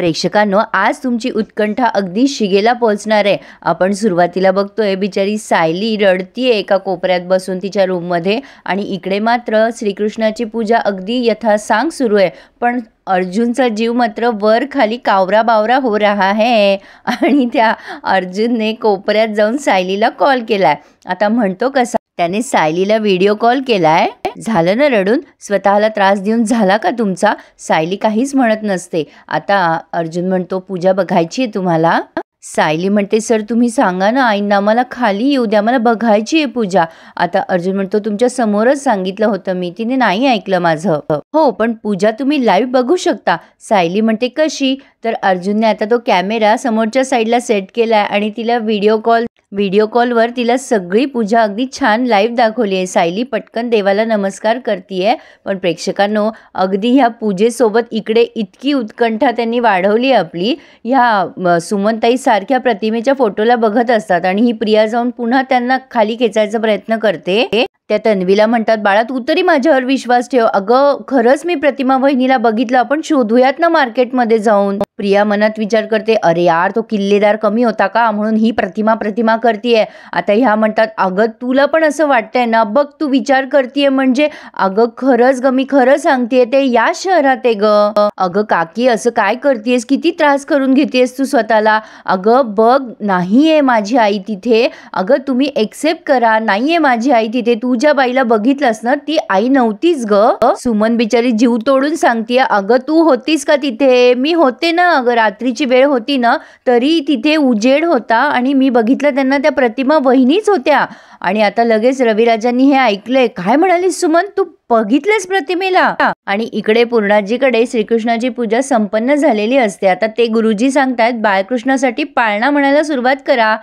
प्रेक्षकांनो, आज तुमची उत्कंठा अगदी शिगेला पोहोचणार आहे। आपण सुरुवातीला बघतोय बिचारी सायली रडतीये एका कोपऱ्यात बसून तिच्या रूममध्ये आणि इकडे मात्र श्रीकृष्णाची पूजा अगदी यथासांग सुरू आहे। पण अर्जुनचा जीव मात्र वर खाली कावरा बावरा हो रहा है आणि त्या अर्जुनने कोपऱ्यात जाऊन सायलीला कॉल केलाय। आता म्हणतो कसा, त्याने सायलीला व्हिडिओ कॉल केलाय। झालं ना रडून, स्वतःला त्रास देऊन झाला का तुमचा? सायली काहीच म्हणत नसते। आता अर्जुन म्हणतो पूजा बघायची आहे तुम्हाला? सायली म्हणते सर तुम्ही सांगा ना आईंना, मला खाली येऊ द्या, मला बघायची आहे पूजा। आता अर्जुन म्हणतो तुमच्या समोरच सांगितलं होतं मी, तिने नाही ऐकलं माझं। हो पण पूजा तुम्ही लाईव्ह बघू शकता। सायली म्हणते कशी? तर अर्जुनने आता तो कॅमेरा समोरच्या साईडला सेट केलाय आणि तिला व्हिडिओ कॉलवर तिला सगळी पूजा अगदी छान लाईव्ह दाखवली आहे। सायली पटकन देवाला नमस्कार करतीये। पण प्रेक्षकांनो, अगदी ह्या पूजेसोबत इकडे इतकी उत्कंठा त्यांनी वाढवली आपली। ह्या सुमनताई सारख्या प्रतिमेच्या फोटोला बघत असतात आणि ही प्रिया जाऊन पुन्हा त्यांना खाली खेचायचा प्रयत्न करते। त्या तन्वीला म्हणतात बाळा तू तरी माझ्यावर विश्वास ठेव, अगं खरंच मी प्रतिमा वहिनीला बघितलं, आपण शोधूयात ना मार्केटमध्ये जाऊन। प्रिया मनात विचार करते अरे यार तो किल्लेदार कमी होता का म्हणून ही प्रतिमा करतीये। आता ह्या म्हणतात अगं तुला पण असं वाटतंय ना, बघ तू विचार करतीये म्हणजे, अगं खरंच ग मी खरं सांगतेय ते या शहरात आहे ग। अगं काकी असं काय करतेस, किती त्रास करून घेतेस तू स्वतःला? अगं बघ नाहीये माझी आई तिथे, अगं तुम्ही एक्सेप्ट करा, नाहीये माझी आई तिथे, तू ज्या बाईला बघितलंस ना ती आई नव्हतीच ग। सुमन बिचारी जीव तोडून सांगतीये अगं तू होतीस का तिथे? मी होते ना, अगं रात्रीची वेळ होती ना तरी तिथे उजेड होता आणि मी बघितलं त्यांना, त्या प्रतिमा वहिनीच होत्या। आणि आता लगेच रविराजांनी हे ऐकलंय। काय म्हणालीस सुमन, तू बघितलेस प्रतिमेला? आणि इकडे पूर्णाजीकडे श्रीकृष्णाची पूजा संपन्न झालेली असते। आता ते गुरुजी सांगतायत बाळकृष्णासाठी पाळणा म्हणायला सुरुवात करा।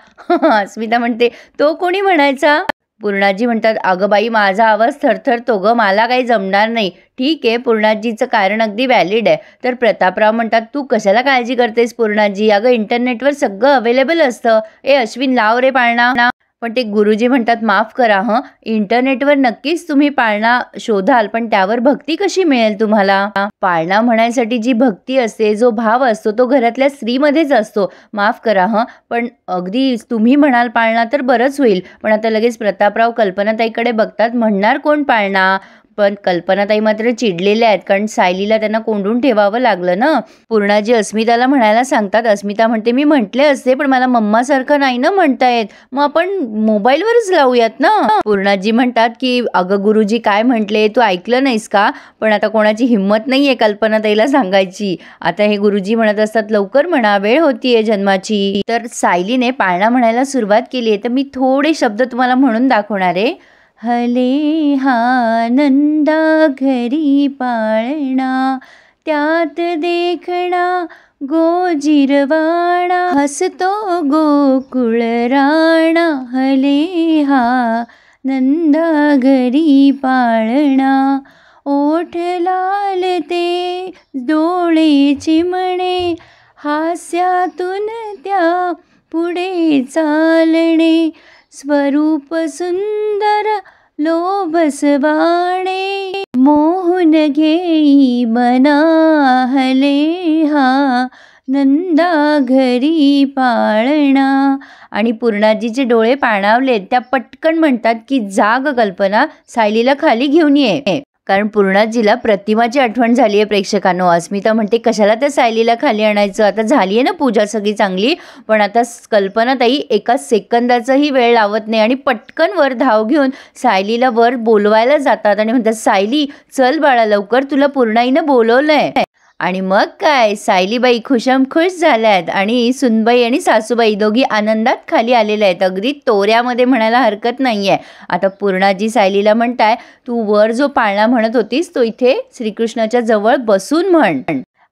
अस्मिता म्हणते तो कोणी म्हणायचा? पूर्णाजी म्हणतात अगं बाई माझा आवाज थरथरतो ग, मला काही जमणार नाही। ठीक आहे, पूर्णाजीचं कारण अगदी व्हॅलिड आहे। तर प्रतापराव म्हणतात तू कशाला काळजी करतेस पूर्णाजी, अगं इंटरनेटवर सगळं अवेलेबल असतं। ए अश्विन लाव रे पाळणा। पण ते गुरुजी म्हणतात माफ करा इंटरनेटवर नक्कीच तुम्ही पाळणा शोधाल, पण त्यावर भक्ती कशी मिळेल तुम्हाला? पाळणा म्हणायसाठी जी भक्ती असते, जो भाव असतो तो घरातल्या स्त्रीमध्येच असतो। माफ करा पण अगदी तुम्ही म्हणाल पाळणा तर बरंच होईल। पण आता लगेच प्रतापराव कल्पनाताईकडे बघतात, म्हणणार कोण पाळणा? पण कल्पनाताई मात्र चिडलेल्या आहेत, कारण सायलीला त्यांना कोंडून ठेवावं लागलं ना। पूर्णाजी अस्मिताला म्हणायला सांगतात। अस्मिता म्हणते मी म्हटले असते पण मला मम्मा सारखं नाही ना म्हणता येत, मग आपण मोबाईलवरच लावूयात ना। पूर्णाजी म्हणतात की अगं गुरुजी काय म्हटले तू ऐकलं नाहीस का? पण आता कोणाची हिंमत नाहीये कल्पनाताईला सांगायची। आता हे गुरुजी म्हणत असतात लवकर म्हणा, वेळ होतीये जन्माची। तर सायलीने पाळणा म्हणायला सुरुवात केली आहे, तर मी थोडे शब्द तुम्हाला म्हणून दाखवणार आहे। हले हा नंदा घरी पाळणा, त्यात देखणा गोजिरवाणा, हसतो गोकुळ राणा। हले हा नंदा घरी पाळणा, ओठ लाल ते डोळे चिमणे, हास्यातून त्या पुढे चालणे, स्वरूप सुंदर लोभसवाणे, मोहन घेई मना। हले हा नंदा घरी पाळणा। आणि पूर्णाजीचे डोळे पाणावलेत, त्या पटकन म्हणतात की जाग कल्पना, सायलीला खाली घेऊन ये। कारण पूर्णाजीला प्रतिमाची आठवण झाली आहे प्रेक्षकांनो। अस्मिता म्हणते कशाला त्या सायलीला खाली आणायचं, आता झाली आहे ना पूजा सगळी चांगली। पण आता कल्पनाताई एका सेकंदाचाही वेळ लावत नाही आणि पटकन वर धाव घेऊन सायलीला वर बोलवायला जातात आणि म्हणतात सायली चल बाळा लवकर, तुला पूर्णाईनं बोलवलंय। आणि मग काय सायलीबाई खुश झाल्यात आणि सुनबाई आणि सासूबाई दोघी आनंदात खाली आलेल्या आहेत, अगदी तोऱ्यामध्ये म्हणायला हरकत नाहीये। आता पूर्णाजी सायलीला म्हणताय तू वर जो पाळणा म्हणत होतीस तो इथे श्रीकृष्णाच्या जवळ बसून म्हण।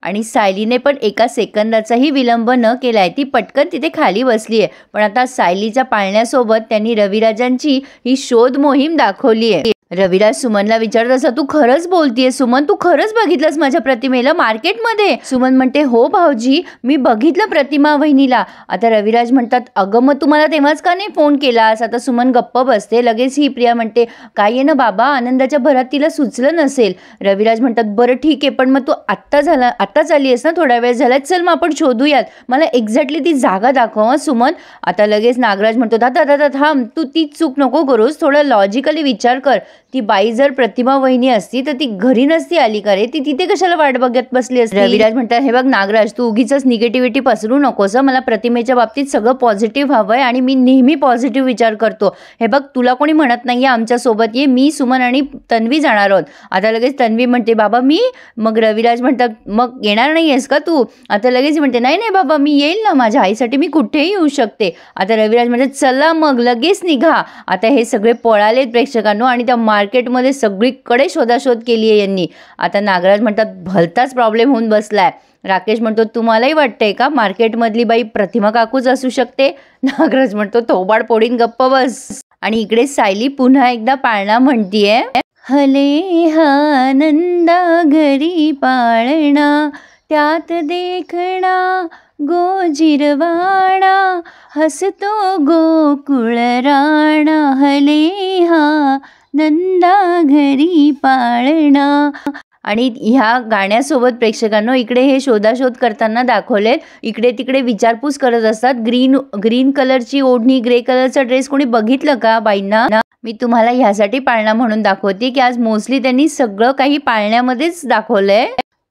आणि सायलीने पण एका सेकंदाचाही विलंब न केलाय, ती पटकन तिथे खाली बसली आहे। पण आता सायलीच्या पाळण्यासोबत त्यांनी रविराजांची ही शोध मोहीम दाखवली आहे। रविराज सुमनला विचारत असा, तू खरंच बोलतीये सुमन, तू खरंच बघितलंस माझ्या प्रतिमेला मार्केटमध्ये? सुमन म्हणते, हो भाऊजी, मी बघितलं प्रतिमा वहिनीला. आता रविराज म्हणतात, अगं मग तुम्हाला तेव्हाच का नाही फोन केलास? आता सुमन गप्प बसते. लगेच ही प्रिया म्हणते, काय आहे ना बाबा, आनंदाच्या भरात तिला सुचलं नसेल. रविराज म्हणतात, बरं ठीक आहे, पण मग तू आत्ताच आली आहेस ना, थोडा वेळ झाला, चल मग आपण शोधूयात, मला एक्झॅक्टली ती जागा दाखव सुमन. आता लगेच नागराज म्हणतो, दादा दादा थांब, तू तीच चूक नको करूस, थोडं लॉजिकली विचार कर. ती बाई जर प्रतिमा वहिनी असती तर ती घरी नसती आली का रे? ती तिथे कशाला वाट बघत बसली असती? रविराज म्हणतात, हे बघ नागराज, तू उगीच निगेटिव्हिटी पसरू नकोस. मला प्रतिमेच्या बाबतीत सगळं पॉझिटिव्ह हवंय आणि मी नेहमी पॉझिटिव्ह विचार करतो. हे बघ, तुला कोणी म्हणत नाहीये आमच्या सोबत ये, मी सुमन आणि तन्वी जाणार आहोत. आता लगेच तन्वी म्हणते, बाबा मी? मग रविराज म्हणतात, मग येणार नाहीयेस का तू? आता लगेच म्हणते, नाही नाही बाबा, मी येईल ना, माझ्या आईसाठी मी कुठेही येऊ शकते. आता रविराज म्हणतात, चला मग लगेच निघा. आता हे सगळे पळालेत प्रेक्षकांनो आणि त्या मार्केटमध्ये सगळीकडे शोधाशोध केली आहे यांनी. आता नागराज म्हणतात, भलताच प्रॉब्लेम होऊन बसलाय. राकेश म्हणतो, तुम्हालाही वाटतंय का मार्केटमधली बाई प्रतिमा काकूच असू शकते? नागराज म्हणतो, थोबाड पोडीन गप्प बस. आणि इकडे सायली पुन्हा एकदा पाळणा म्हणतीये, हले हा नंदा घरी पाळणा, त्यात देखणा गोजिरवाणा, हसतो गोकुळ राणा, हले हा नंदा घरी पाळणा. आणि ह्या गाण्यासोबत प्रेक्षकांनो इकडे हे शोधाशोध करताना दाखवलेत. इकडे तिकडे विचारपूस करत असतात. ग्रीन कलरची ओढणी, ग्रे कलरचा ड्रेस कोणी बघितलं का बाईंना? मी तुम्हाला ह्यासाठी पाळणा म्हणून दाखवते की आज मोस्टली त्यांनी सगळं काही पाळण्यामध्येच दाखवलंय.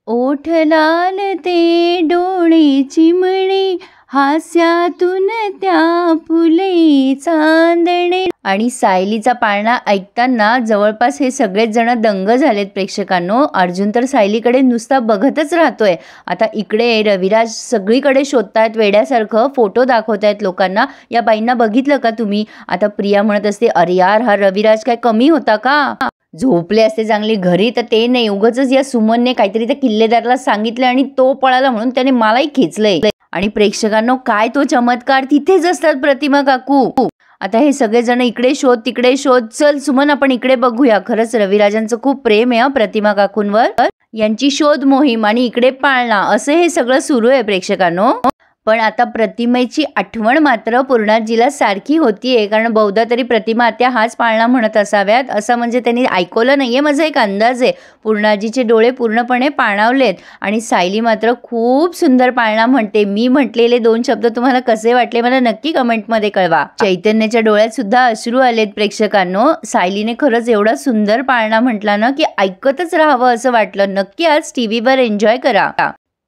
ओठ लाल ते डोळे चिमणे, हास्यातून त्या फुले चांदणे. आणि सायलीचा पाळणा ऐकताना जवळपास हे सगळेच जण दंग झालेत प्रेक्षकांनो. अर्जुन तर सायलीकडे नुसता बघतच राहतोय. आता इकडे रविराज सगळीकडे शोधतायत वेड्यासारखं, फोटो दाखवतायत लोकांना. या बाईंना बघितलं का तुम्ही? आता प्रिया म्हणत असते, अरे यार, हा रविराज काय कमी होता का? झोपले असते चांगली घरी, तर ते नाही, उगाचच या सुमनने काहीतरी त्या किल्लेदारला सांगितलं आणि तो पळाला म्हणून त्याने मलाही खेचलंय. आणि प्रेक्षकांनो, काय तो चमत्कार, तिथेच असतात प्रतिमा काकू. आता हे सगळेजण इकडे शोध तिकडे शोध, चल सुमन आपण इकडे बघूया. खरंच रविराजांचं खूप प्रेम आहे प्रतिमा काकूंवर. यांची शोध मोहीम आणि इकडे पाळणा, असं हे सगळं सुरू आहे प्रेक्षकांनो. पण आता प्रतिमेची आठवण मात्र पूर्णाजीला सारखी होतीये, कारण बहुधा तरी प्रतिमा आत्या हाच पाळणा म्हणत असाव्यात, असं म्हणजे त्यांनी ऐकवलं नाहीये, माझा एक अंदाज आहे. पूर्णाजीचे डोळे पूर्णपणे पाणावलेत आणि सायली मात्र खूप सुंदर पाळणा म्हणते. मी म्हटलेले 2 शब्द तुम्हाला कसे वाटले मला नक्की कमेंटमध्ये कळवा. चैतन्याच्या डोळ्यात सुद्धा अश्रू आलेत प्रेक्षकांनो. सायलीने खरंच एवढा सुंदर पाळणा म्हटला ना की ऐकतच राहावं असं वाटलं. नक्की आज टीव्हीवर एन्जॉय करा.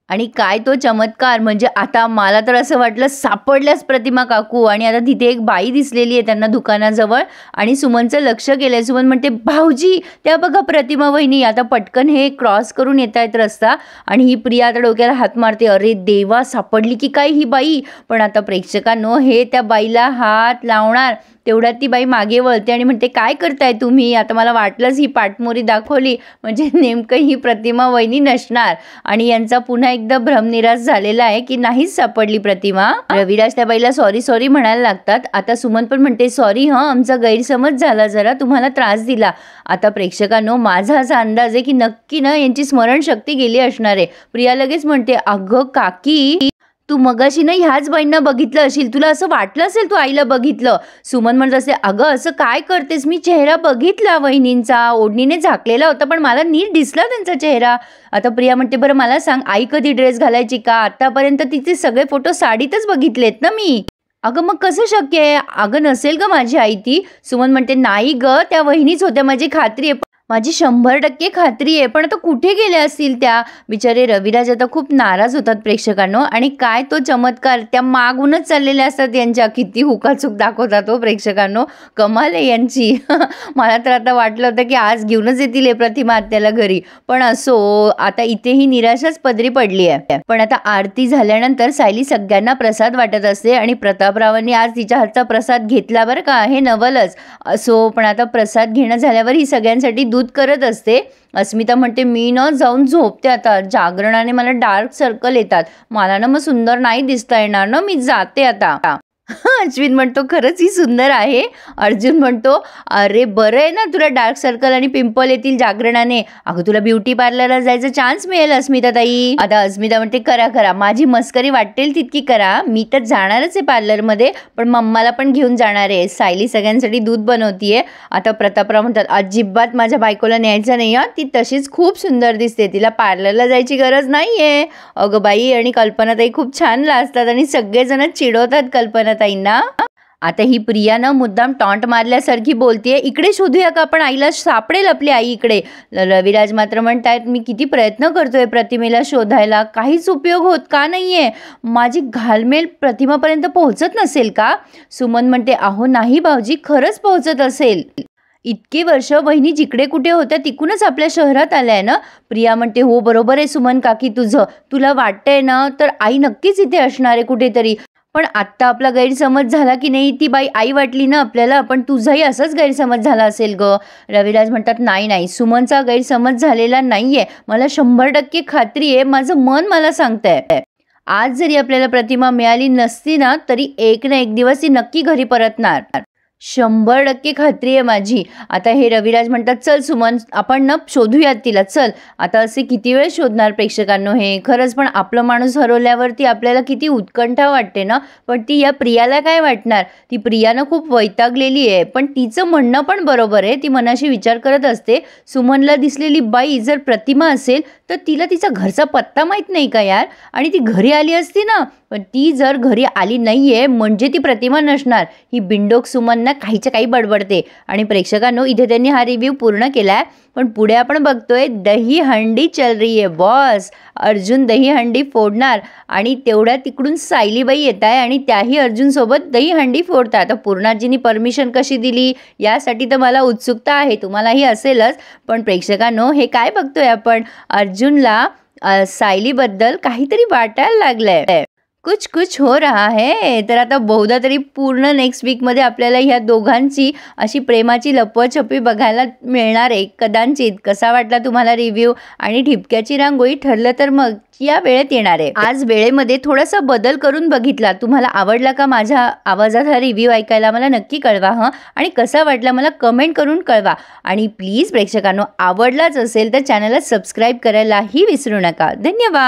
आणि काय तो चमत्कार, म्हणजे आता मला तर असं वाटलं सापडल्याच प्रतिमा काकू. आणि आता तिथे एक बाई दिसलेली आहे त्यांना दुकानाजवळ आणि सुमनचं लक्ष गेलंय. सुमन म्हणते, भाऊजी त्या बघा प्रतिमा वहिनी. आता पटकन हे क्रॉस करून येत आहेत रस्ता आणि ही प्रिया आता डोक्याला हात मारते, अरे देवा, सापडली की काय ही बाई. पण आता प्रेक्षकांनो, हे त्या बाईला हात लावणार तेवढ्यात ती बाई मागे वळते आणि म्हणते, काय करताय तुम्ही? आता मला वाटलंच ही पाठमोरी दाखवली म्हणजे नेमकं ही प्रतिमा वहिनी नसणार. आणि यांचा पुन्हा एकदा भ्रमनिराश झालेला आहे की नाहीच सापडली प्रतिमा. रविराज त्या बाईला सॉरी सॉरी म्हणायला लागतात. आता सुमन पण म्हणते, सॉरी आमचा गैरसमज झाला, जरा तुम्हाला त्रास दिला. आता प्रेक्षकांनो, माझा असा अंदाज आहे की नक्की ना यांची स्मरणशक्ती गेली असणार आहे. प्रिया लगेच म्हणते, अगं काकी, तू मगाशी ना ह्याच बाईंना बघितलं असेल, तुला असं वाटलं असेल तू आईला बघितलं. सुमन म्हणत असते, अगं असं काय करतेस, मी चेहरा बघितला वहिनींचा, ओढणीने झाकलेला होता पण मला नीट दिसला त्यांचा चेहरा. आता प्रिया म्हणते, बरं मला सांग, आई कधी ड्रेस घालायची का? आतापर्यंत तिचे सगळे फोटो साडीतच बघितलेत ना मी. अगं मग कसं शक्य आहे? अगं नसेल ग माझी आई ती. सुमन म्हणते, नाही ग, त्या वहिनीच होत्या, माझी खात्री आहे, माझी 100% खात्री आहे. पण आता कुठे गेल्या असतील त्या? बिचारे रविराज आता खूप नाराज होतात प्रेक्षकांनो. आणि काय तो चमत्कार, त्या मागूनच चाललेल्या असतात यांच्या. किती हुकाचूक दाखवतात हो प्रेक्षकांनो, कमाल आहे यांची. मला तर आता वाटलं होतं की आज घेऊनच येतील हे प्रतिमा आत्याला घरी, पण असो, आता इथेही निराशाच पदरी पडली आहे. पण आता आरती झाल्यानंतर सायली सगळ्यांना प्रसाद वाटत असते आणि प्रतापरावांनी आज तिच्या हातचा प्रसाद घेतला बरं का, हे नवलच. असो, पण आता प्रसाद घेणं झाल्यावर ही सगळ्यांसाठी दूध करत असते. अस्मिता म्हणते, मी न जाऊन झोपते आता, जागरणाने मला डार्क सर्कल येतात, मला ना मग सुंदर नाही दिसता येणार ना, मी जाते आता. अश्विन म्हणतो खरंच ही सुंदर आहे. अर्जुन म्हणतो अरे बरं आहे ना तुला डार्क सर्कल आणि पिंपल येतील जागरणाने. अगं तुला ब्युटी पार्लरला जायचं चान्स मिळेल अस्मिता ताई. आता अस्मिता म्हणते करा करा, माझी मस्करी वाटेल तितकी करा, मी तर जाणारच आहे पार्लरमध्ये, पण मम्माला पण घेऊन जाणार आहे. सायली सगळ्यांसाठी दूध बनवतीये. आता प्रतापराव म्हणतात अजिबात माझ्या बायकोला न्यायचं नाही हा, ती तशीच खूप सुंदर दिसते, तिला पार्लरला जायची गरज नाहीये. अगं बाई, आणि कल्पनाताई खूप छान लाजतात आणि सगळेजण चिडवतात कल्पनाताईंना. आता ही प्रियानं मुद्दाम टॉन्ट मारल्यासारखी बोलतेय, इकडे शोधूया का आपण आईला, सापडेल आपली आई इकडे. रविराज मात्र म्हणतायत मी किती प्रयत्न करतोय प्रतिमेला शोधायला, काहीच उपयोग होत का नाहीये, माझी घालमेल प्रतिमापर्यंत पोहोचत नसेल का. सुमन म्हणते अहो नाही भाऊजी, खरंच पोहोचत असेल, इतके वर्ष वहिनी जिकडे कुठे होत्या तिकूनच आपल्या शहरात आल्याय ना. प्रिया म्हणते हो बरोबर आहे सुमन काकी तुझं, तुला वाटतंय ना तर आई नक्कीच इथे असणार आहे कुठेतरी, पण आत्ता आपला गैरसमज झाला की नाही, ती बाई आई वाटली ना आपल्याला, पण तुझाही असंच गैरसमज झाला असेल ग. रविराज म्हणतात नाही नाही, सुमनचा गैरसमज झालेला नाहीये, मला 100% खात्री आहे, माझं मन मला सांगतंय. आज जरी आपल्याला प्रतिमा मिळाली नसती ना तरी एक ना एक दिवस ती नक्की घरी परतणार, 100% खात्री आहे माझी. आता हे रविराज म्हणतात चल सुमन आपण ना शोधूयात तिला चल. आता असे किती वेळ शोधणार प्रेक्षकांनो हे, खरंच पण आपलं माणूस हरवल्यावरती आपल्याला किती उत्कंठा वाटते ना. पण ती या प्रियाला काय वाटणार, ती प्रियानं खूप वैतागलेली आहे, पण तिचं म्हणणं पण बरोबर आहे, ती मनाशी विचार करत असते. सुमनला दिसलेली बाई जर प्रतिमा असेल तर तिला तिचा घरचा पत्ता माहीत नाही का यार, आणि ती घरी आली असती ना, पण ती जर घरी आली नाहीये म्हणजे ती प्रतिमा नसणार. ही बिंडोक सुमनना काहीच्या काही बडबडते. आणि प्रेक्षकांनो इथे त्यांनी हा रिव्ह्यू पूर्ण केलाय, पण पुढे आपण बघतोय दही हंडी चल रही है बॉस. अर्जुन दही हंडी फोडणार आणि तेवढ्या तिकडून सायलीबाई येत आहे आणि त्याही अर्जुन सोबत दही हंडी फोडतात. आता पूर्णाजींनी परमिशन कशी दिली यासाठी तर मला उत्सुकता आहे, तुम्हालाही असेलच. पण प्रेक्षकांनो हे काय बघतोय आपण, अर्जुनला सायलीबद्दल काहीतरी वाटायला लागलंय, कुछ कुछ हो रहा है. तर आता बहुधा तरी पूर्ण नेक्स्ट वीकमध्ये आपल्याला ह्या दोघांची अशी प्रेमाची लपवाछपवी बघायला मिळणार आहे कदाचित. कसा वाटला तुम्हाला रिव्ह्यू, आणि ठिपक्याची रांगोळी ठरलं तर मग या वेळेत येणार आहे. आज वेळेमध्ये थोडासा बदल करून बघितला, तुम्हाला आवडला का माझ्या आवाजात हा रिव्ह्यू ऐकायला, मला नक्की कळवा हं. आणि कसा वाटला मला कमेंट करून कळवा. आणि प्लीज प्रेक्षकांनो आवडलाच असेल तर चॅनलला सबस्क्राईब करायलाही विसरू नका. धन्यवाद.